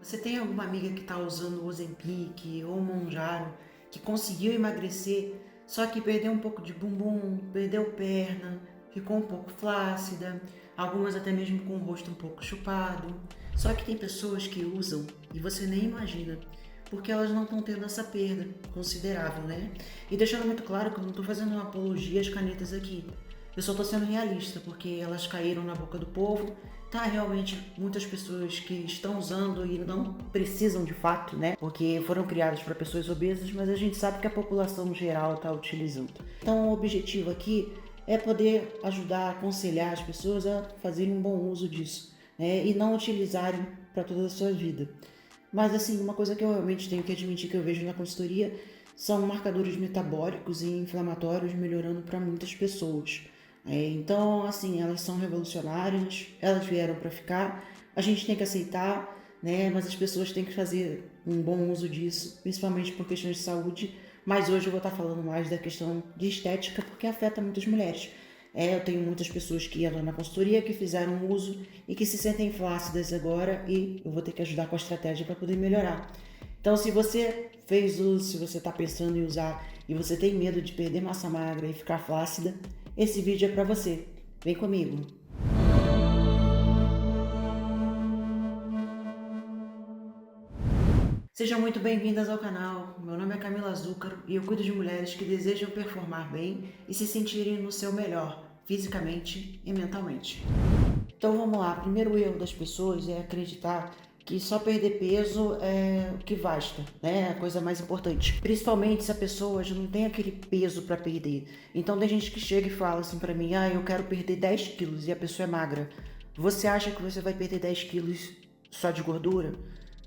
Você tem alguma amiga que está usando o Ozempic ou o Mounjaro, que conseguiu emagrecer, só que perdeu um pouco de bumbum, perdeu perna, ficou um pouco flácida, algumas até mesmo com o rosto um pouco chupado. Só que tem pessoas que usam e você nem imagina, porque elas não estão tendo essa perda considerável, né? E deixando muito claro que eu não estou fazendo uma apologia às canetas aqui. Eu só estou sendo realista, porque elas caíram na boca do povo. Tá, realmente, muitas pessoas que estão usando e não precisam de fato, né? Porque foram criadas para pessoas obesas, mas a gente sabe que a população geral está utilizando. Então, o objetivo aqui é poder ajudar, aconselhar as pessoas a fazerem um bom uso disso, né? E não utilizarem para toda a sua vida. Mas assim, uma coisa que eu realmente tenho que admitir que eu vejo na consultoria são marcadores metabólicos e inflamatórios melhorando para muitas pessoas. Então, assim, elas são revolucionárias, elas vieram para ficar, a gente tem que aceitar, né? Mas as pessoas têm que fazer um bom uso disso, principalmente por questões de saúde. Mas hoje eu vou estar falando mais da questão de estética, porque afeta muitas mulheres. Eu tenho muitas pessoas que iam na consultoria que fizeram uso e que se sentem flácidas agora e eu vou ter que ajudar com a estratégia para poder melhorar. Então, se você fez uso, se você está pensando em usar e você tem medo de perder massa magra e ficar flácida, esse vídeo é para você. Vem comigo. Sejam muito bem-vindas ao canal. Meu nome é Camila Zúcaro e eu cuido de mulheres que desejam performar bem e se sentirem no seu melhor, fisicamente e mentalmente. Então vamos lá, primeiro erro das pessoas é acreditar que só perder peso é o que basta, né? A coisa mais importante. Principalmente se a pessoa já não tem aquele peso para perder. Então tem gente que chega e fala assim para mim, eu quero perder 10 quilos e a pessoa é magra. Você acha que você vai perder 10 quilos só de gordura?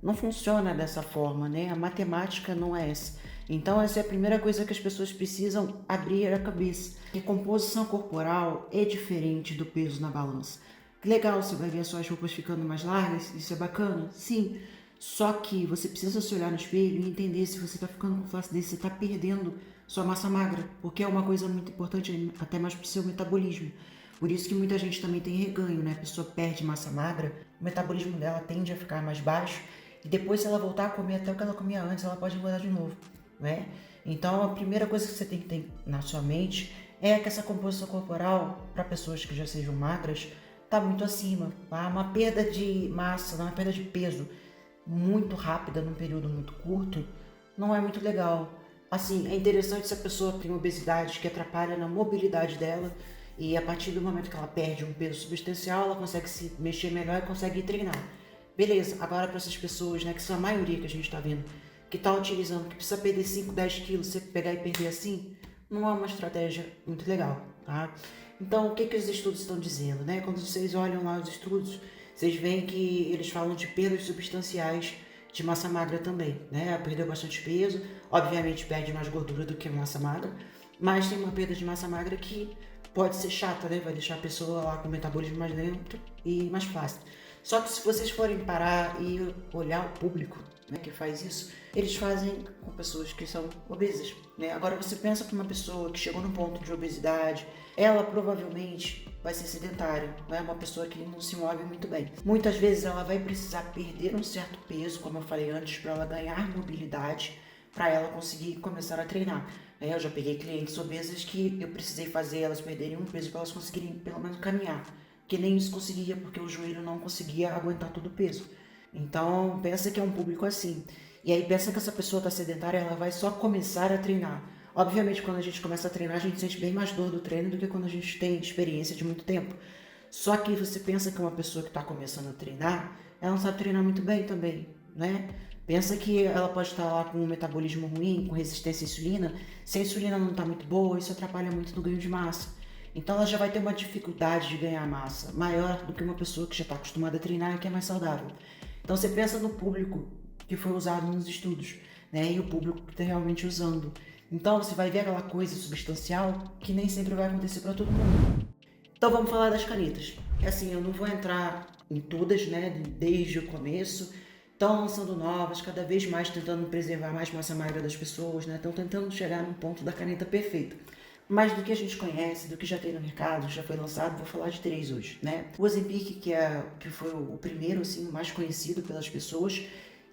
Não funciona dessa forma, né? A matemática não é essa. Então essa é a primeira coisa que as pessoas precisam abrir a cabeça. Que composição corporal é diferente do peso na balança. Que legal, você vai ver as suas roupas ficando mais largas, isso é bacana? Sim. Só que você precisa se olhar no espelho e entender se você está ficando com flacidez, você está perdendo sua massa magra, porque é uma coisa muito importante até mais para o seu metabolismo. Por isso que muita gente também tem reganho, né? A pessoa perde massa magra, o metabolismo dela tende a ficar mais baixo e depois, se ela voltar a comer até o que ela comia antes, ela pode engordar de novo, né? Então, a primeira coisa que você tem que ter na sua mente é que essa composição corporal, para pessoas que já sejam magras, está muito acima, tá? Uma perda de massa, uma perda de peso muito rápida num período muito curto, não é muito legal. Assim, é interessante se a pessoa tem obesidade que atrapalha na mobilidade dela e a partir do momento que ela perde um peso substancial, ela consegue se mexer melhor e consegue treinar. Beleza, agora para essas pessoas, né, que são a maioria que a gente está vendo, que está utilizando, que precisa perder 5, 10 quilos, você pegar e perder assim, não é uma estratégia muito legal, tá? Então, o que os estudos estão dizendo, né? Quando vocês olham lá os estudos, vocês veem que eles falam de perdas substanciais de massa magra também, né? Perdeu bastante peso, obviamente perde mais gordura do que massa magra, mas tem uma perda de massa magra que pode ser chata, né? Vai deixar a pessoa lá com o metabolismo mais lento e mais fácil. Só que se vocês forem parar e olhar o público, né, que faz isso, eles fazem com pessoas que são obesas, né? Agora você pensa que uma pessoa que chegou no ponto de obesidade, ela provavelmente vai ser sedentária, né? Uma pessoa que não se move muito bem. Muitas vezes ela vai precisar perder um certo peso, como eu falei antes, para ela ganhar mobilidade, para ela conseguir começar a treinar. Eu já peguei clientes obesas que eu precisei fazer elas perderem um peso para elas conseguirem pelo menos caminhar, que nem isso conseguia porque o joelho não conseguia aguentar todo o peso. Então pensa que é um público assim. E aí pensa que essa pessoa está sedentária, ela vai só começar a treinar. Obviamente, quando a gente começa a treinar, a gente sente bem mais dor do treino do que quando a gente tem experiência de muito tempo. Só que você pensa que uma pessoa que está começando a treinar, ela não sabe treinar muito bem também, né? Pensa que ela pode estar lá com um metabolismo ruim, com resistência à insulina. Se a insulina não está muito boa, isso atrapalha muito no ganho de massa. Então ela já vai ter uma dificuldade de ganhar massa maior do que uma pessoa que já está acostumada a treinar e que é mais saudável. Então você pensa no público que foi usado nos estudos, né? E o público que está realmente usando. Então você vai ver aquela coisa substancial que nem sempre vai acontecer para todo mundo. Então vamos falar das canetas. É assim, eu não vou entrar em todas, né, desde o começo. Estão lançando novas, cada vez mais tentando preservar mais massa magra das pessoas, né? Estão tentando chegar num ponto da caneta perfeita. Mas do que a gente conhece, do que já tem no mercado, já foi lançado, vou falar de 3 hoje, né? O Ozempic, que foi o primeiro, assim, o mais conhecido pelas pessoas,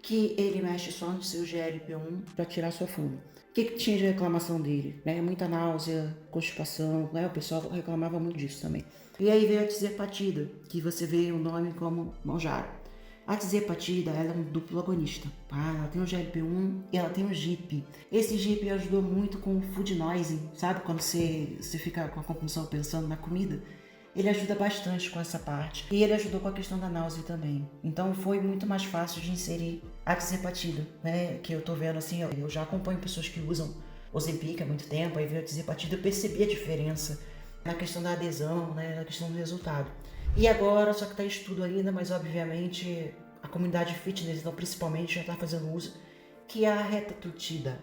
que ele mexe só no seu GLP-1 para tirar sua fome. O que tinha de reclamação dele? Né? Muita náusea, constipação, né? O pessoal reclamava muito disso também. E aí veio a tirzepatida, que você vê o nome como Mounjaro. A tirzepatida, ela é um duplo agonista, tá? Ela tem o GLP-1 e ela tem o GIP. Esse GIP ajudou muito com o food noise, sabe? Quando você fica com a compulsão pensando na comida, ele ajuda bastante com essa parte. E ele ajudou com a questão da náusea também. Então foi muito mais fácil de inserir a tirzepatida, né? Que eu tô vendo assim, eu já acompanho pessoas que usam Ozempic há muito tempo, aí veio a tirzepatida, eu percebi a diferença na questão da adesão, né? Na questão do resultado. E agora, só que está em estudo ainda, mas obviamente a comunidade fitness, então principalmente, já está fazendo uso, que é a retatrutida.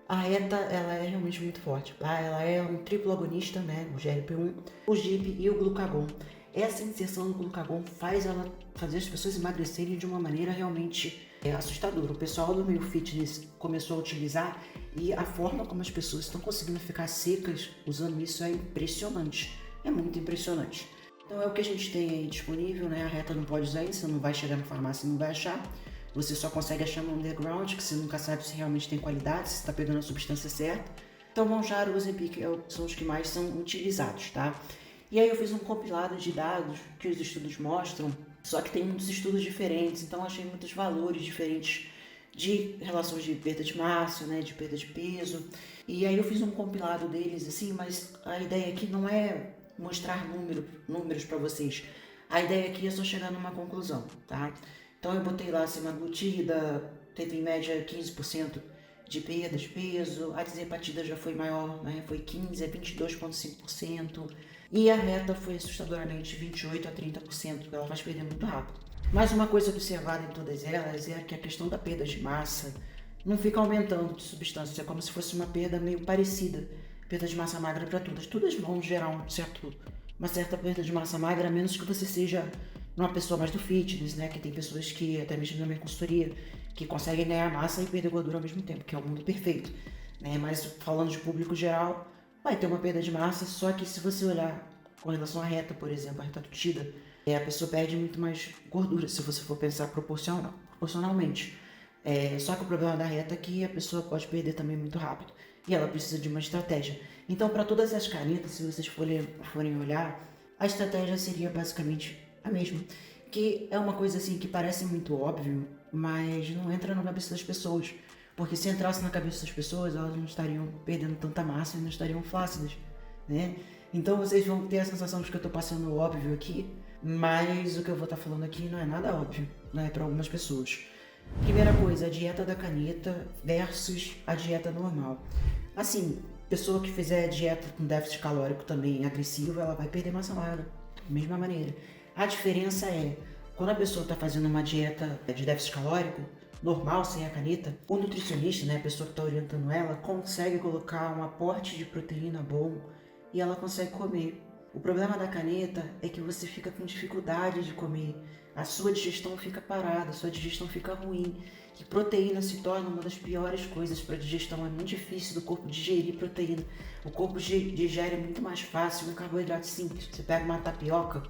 A reta, ela é realmente muito forte, tá? Ela é um triplo agonista, né? O GLP-1, o GIP e o glucagon. Essa inserção do glucagon faz ela fazer as pessoas emagrecerem de uma maneira realmente assustadora. O pessoal do meio fitness começou a utilizar e a forma como as pessoas estão conseguindo ficar secas usando isso é impressionante. É muito impressionante. Então é o que a gente tem aí disponível, né? A reta não pode usar isso, você não vai chegar na farmácia e não vai achar. Você só consegue achar no underground, que você nunca sabe se realmente tem qualidade, se está pegando a substância certa. Então Mounjaro e Ozempic são os que mais são utilizados, tá? E aí eu fiz um compilado de dados que os estudos mostram, só que tem muitos estudos diferentes, então achei muitos valores diferentes de relações de perda de massa, né, de perda de peso. E aí eu fiz um compilado deles, assim, mas a ideia aqui não é mostrar números para vocês. A ideia aqui é só chegar numa conclusão, tá? Então eu botei lá semaglutida, teve em média 15% de perda de peso, a tirzepatida já foi maior, né? Foi 15 a 22,5%, e a reta foi assustadoramente 28 a 30%, porque ela faz perder muito rápido. Mas uma coisa observada em todas elas é que a questão da perda de massa não fica aumentando de substância, é como se fosse uma perda meio parecida. Perda de massa magra para todas. Todas vão gerar uma certa perda de massa magra, a menos que você seja uma pessoa mais do fitness, né? Que tem pessoas que, até mesmo na minha consultoria, que conseguem ganhar massa e perder gordura ao mesmo tempo, que é o mundo perfeito, né? Mas falando de público geral, vai ter uma perda de massa, só que se você olhar com relação à reta, por exemplo, a reta tutida, a pessoa perde muito mais gordura, se você for pensar proporcionalmente. Só que o problema da reta é que a pessoa pode perder também muito rápido. E ela precisa de uma estratégia. Então, para todas as canetas, se vocês forem olhar, a estratégia seria basicamente a mesma. Que é uma coisa assim que parece muito óbvio, mas não entra na cabeça das pessoas. Porque se entrasse na cabeça das pessoas, elas não estariam perdendo tanta massa e não estariam flácidas, né? Então vocês vão ter a sensação de que eu estou passando óbvio aqui, mas o que eu vou estar falando aqui não é nada óbvio, né, para algumas pessoas. Primeira coisa, a dieta da caneta versus a dieta normal. Assim, pessoa que fizer dieta com déficit calórico também agressivo, ela vai perder massa magra, da mesma maneira. A diferença é, quando a pessoa está fazendo uma dieta de déficit calórico, normal, sem a caneta, o nutricionista, né, a pessoa que está orientando ela, consegue colocar um aporte de proteína bom e ela consegue comer. O problema da caneta é que você fica com dificuldade de comer, a sua digestão fica parada, a sua digestão fica ruim. E proteína se torna uma das piores coisas para a digestão, é muito difícil do corpo digerir proteína. O corpo digere muito mais fácil um carboidrato simples. Você pega uma tapioca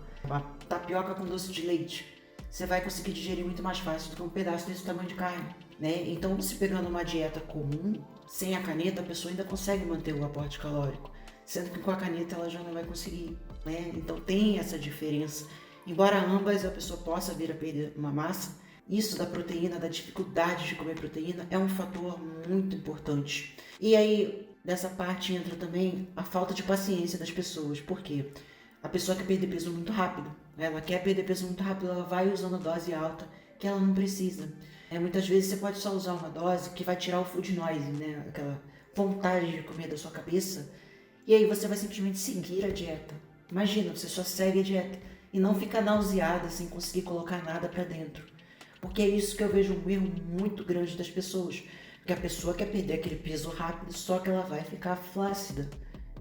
com doce de leite, você vai conseguir digerir muito mais fácil do que um pedaço desse tamanho de carne, né? Então, se pegando uma dieta comum, sem a caneta, a pessoa ainda consegue manter o aporte calórico, sendo que com a caneta ela já não vai conseguir, né? Então tem essa diferença. Embora ambas a pessoa possa vir a perder uma massa, isso da proteína, da dificuldade de comer proteína, é um fator muito importante. E aí, dessa parte entra também a falta de paciência das pessoas. Por quê? A pessoa quer perder peso muito rápido. Ela quer perder peso muito rápido, ela vai usando dose alta que ela não precisa. Muitas vezes você pode só usar uma dose que vai tirar o food noise, né? Aquela vontade de comer da sua cabeça. E aí você vai simplesmente seguir a dieta. Imagina, você só segue a dieta e não fica nauseada sem conseguir colocar nada pra dentro. Porque é isso que eu vejo um erro muito grande das pessoas. Porque a pessoa quer perder aquele peso rápido, só que ela vai ficar flácida.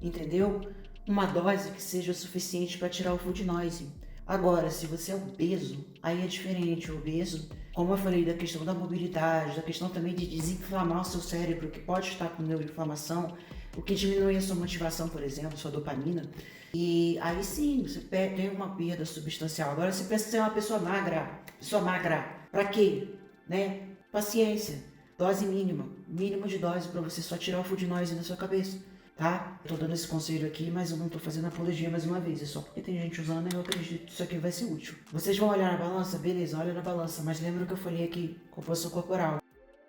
Entendeu? Uma dose que seja suficiente para tirar o food noise. Agora, se você é obeso, aí é diferente. O obeso, como eu falei da questão da mobilidade, da questão também de desinflamar o seu cérebro, que pode estar com neuroinflamação, o que diminui a sua motivação, por exemplo, sua dopamina. E aí sim, você tem uma perda substancial. Agora você pensa ser uma pessoa magra, pra quê? Né? Paciência, dose mínima, mínimo de dose para você só tirar o food noise da sua cabeça, tá? Eu tô dando esse conselho aqui, mas eu não tô fazendo apologia mais uma vez, é só porque tem gente usando e eu acredito que isso aqui vai ser útil. Vocês vão olhar na balança? Beleza, olha na balança, mas lembra o que eu falei aqui, composição corporal.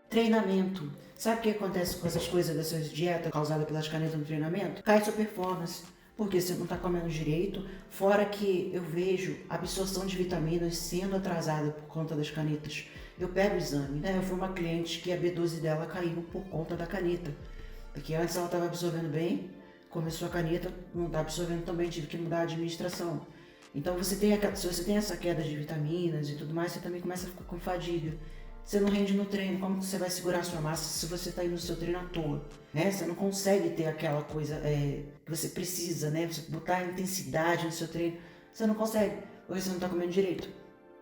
Treinamento. Sabe o que acontece com essas coisas dessas dietas causadas pelas canetas no treinamento? Cai sua performance, porque você não está comendo direito, fora que eu vejo a absorção de vitaminas sendo atrasada por conta das canetas. Eu pego o exame, né? Eu fui uma cliente que a B12 dela caiu por conta da caneta, porque antes ela estava absorvendo bem, começou a caneta, não está absorvendo também, tive que mudar a administração. Então se você tem essa queda de vitaminas e tudo mais, você também começa a ficar com fadiga. Você não rende no treino, como você vai segurar a sua massa se você está indo no seu treino à toa? Né? Você não consegue ter aquela coisa que você precisa, né? Você botar intensidade no seu treino, você não consegue, porque você não está comendo direito.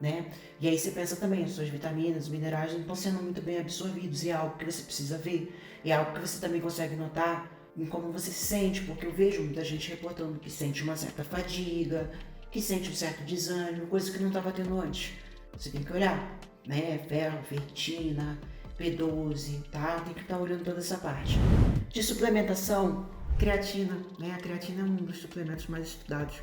Né? E aí você pensa também, as suas vitaminas, os minerais não estão sendo muito bem absorvidos, e é algo que você precisa ver, é algo que você também consegue notar em como você se sente, porque eu vejo muita gente reportando que sente uma certa fadiga, que sente um certo desânimo, coisa que não estava tendo antes. Você tem que olhar, né? Ferro, ferritina, B12, tá? Tem que estar olhando toda essa parte. De suplementação, creatina, né? A creatina é um dos suplementos mais estudados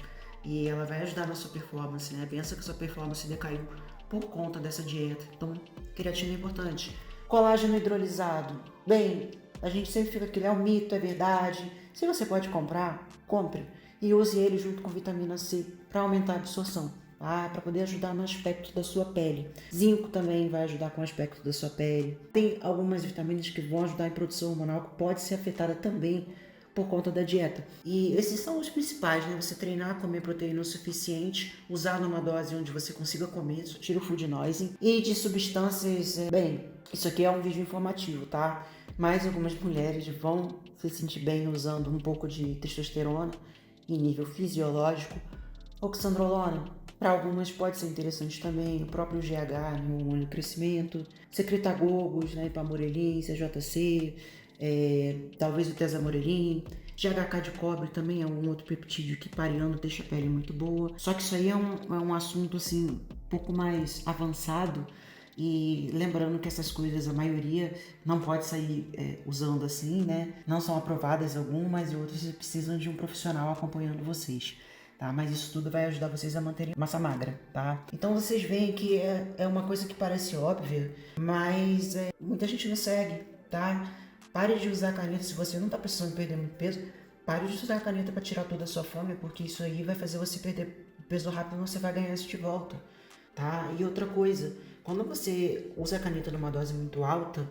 e ela vai ajudar na sua performance, né? Pensa que sua performance decaiu por conta dessa dieta. Então, creatina é importante. Colágeno hidrolisado. Bem, a gente sempre fica aqui, é um mito, é verdade. Se você pode comprar, compre e use ele junto com vitamina C para aumentar a absorção. Para poder ajudar no aspecto da sua pele. Zinco também vai ajudar com o aspecto da sua pele. Tem algumas vitaminas que vão ajudar em produção hormonal que pode ser afetada também por conta da dieta. E esses são os principais, né? Você treinar, comer proteína o suficiente, usar numa dose onde você consiga comer, tira o food noise. E de substâncias, bem, isso aqui é um vídeo informativo, tá? Mas algumas mulheres vão se sentir bem usando um pouco de testosterona em nível fisiológico. Oxandrolona, para algumas pode ser interessante também, o próprio GH no hormônio do crescimento, secretagogos, né, ipamorelin, CJC, talvez o tesamorelin, GHK de cobre também é um outro peptídeo que pareando deixa a pele muito boa. Só que isso aí é um assunto assim, um pouco mais avançado, e lembrando que essas coisas, a maioria não pode sair usando assim, né? Não são aprovadas algumas e outras precisam de um profissional acompanhando vocês. Tá? Mas isso tudo vai ajudar vocês a manterem massa magra, tá? Então vocês veem que é uma coisa que parece óbvia, mas muita gente não segue, tá? Pare de usar a caneta se você não tá precisando perder muito peso. Pare de usar a caneta para tirar toda a sua fome, porque isso aí vai fazer você perder peso rápido e você vai ganhar isso de volta, tá? E outra coisa, quando você usa a caneta numa dose muito alta,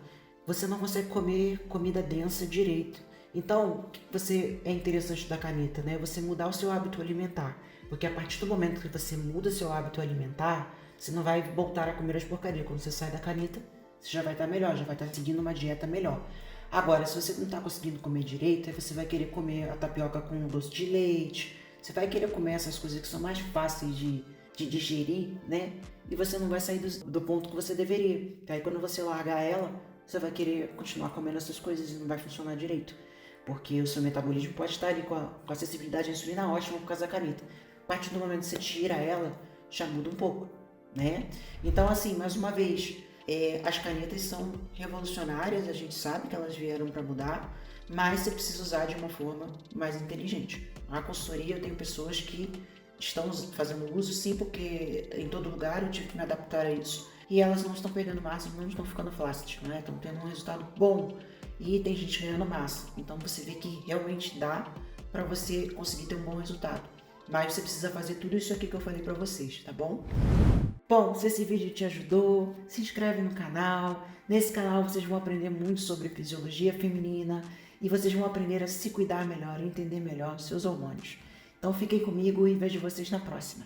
você não consegue comer comida densa direito. Então, o que você é interessante da caneta, né? Você mudar o seu hábito alimentar. Porque a partir do momento que você muda seu hábito alimentar, você não vai voltar a comer as porcarias. Quando você sai da caneta, você já vai estar melhor, já vai estar seguindo uma dieta melhor. Agora, se você não está conseguindo comer direito, aí você vai querer comer a tapioca com doce de leite, você vai querer comer essas coisas que são mais fáceis de digerir, né? E você não vai sair do ponto que você deveria. Aí quando você largar ela, você vai querer continuar comendo essas coisas e não vai funcionar direito. Porque o seu metabolismo pode estar ali com a sensibilidade à insulina ótima por causa da caneta. A partir do momento que você tira ela, já muda um pouco, né? Então, assim, mais uma vez, as canetas são revolucionárias, a gente sabe que elas vieram para mudar, mas você precisa usar de uma forma mais inteligente. Na consultoria eu tenho pessoas que estão fazendo uso, sim, porque em todo lugar eu tive que me adaptar a isso. E elas não estão perdendo massa, não estão ficando flácidas, né? Estão tendo um resultado bom. E tem gente ganhando massa. Então você vê que realmente dá para você conseguir ter um bom resultado. Mas você precisa fazer tudo isso aqui que eu falei para vocês, tá bom? Bom, se esse vídeo te ajudou, se inscreve no canal. Nesse canal vocês vão aprender muito sobre fisiologia feminina e vocês vão aprender a se cuidar melhor, entender melhor os seus hormônios. Então fiquem comigo e vejo vocês na próxima.